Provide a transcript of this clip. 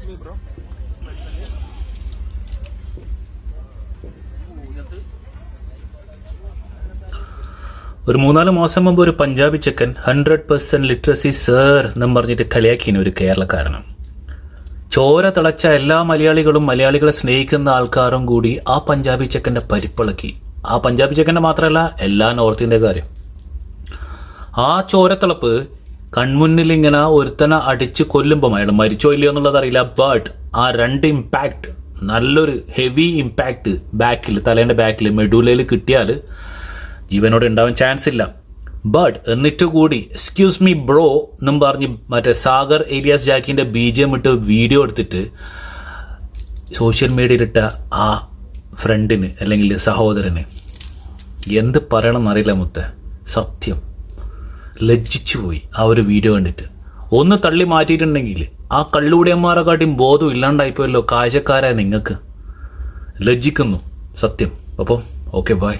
ഒരു 3-4 മാസം മുമ്പ് ഒരു പഞ്ചാബി ചെക്കൻ 100% ലിറ്ററസി സർ എന്നും പറഞ്ഞിട്ട് കളിയാക്കിന് ഒരു കേരളക്കാരനും. ചോര തിളച്ച എല്ലാ മലയാളികളും മലയാളികളെ സ്നേഹിക്കുന്ന ആൾക്കാരും കൂടി ആ പഞ്ചാബി ചെക്കൻ്റെ പരിപ്പിളക്കി. ആ പഞ്ചാബി ചെക്കൻ്റെ മാത്രമല്ല, എല്ലാ നോർത്ത് ഇന്ത്യക്കാരും. ആ ചോരത്തിളപ്പ് കൺമുന്നിൽ ഇങ്ങനെ ഒരുത്തനെ അടിച്ച് കൊല്ലുമ്പോൾ അയാൾ മരിച്ചോ ഇല്ലയോ എന്നുള്ളത് അറിയില്ല. ബട്ട് ആ 2 ഇമ്പാക്റ്റ്, നല്ലൊരു ഹെവി ഇമ്പാക്റ്റ് ബാക്കിൽ, തലേൻ്റെ ബാക്കിൽ മെഡുലയിൽ കിട്ടിയാൽ ജീവനോട് ഉണ്ടാവാൻ ചാൻസ് ഇല്ല. ബട്ട് എന്നിട്ട് കൂടി എക്സ്ക്യൂസ് മീ ബ്രോ എന്നും പറഞ്ഞ് മറ്റേ സാഗർ ഏലിയാസ് ജാക്കിൻ്റെ BGM ഇട്ട് വീഡിയോ എടുത്തിട്ട് സോഷ്യൽ മീഡിയയിലിട്ട ആ ഫ്രണ്ടിന് അല്ലെങ്കിൽ സഹോദരന് എന്ത് പറയണം എന്നറിയില്ല മുത്തേ. സത്യം ലജ്ജിച്ചു പോയി ആ ഒരു വീഡിയോ കണ്ടിട്ട്. ഒന്ന് തള്ളി മാറ്റിയിട്ടുണ്ടെങ്കിൽ ആ കള്ളുകൂടിയന്മാരെക്കാട്ടിയും ബോധം ഇല്ലാണ്ടായിപ്പോയല്ലോ കാഴ്ചക്കാരായ നിങ്ങൾക്ക്. ലജ്ജിക്കുന്നു സത്യം. അപ്പം ഓക്കെ ബൈ.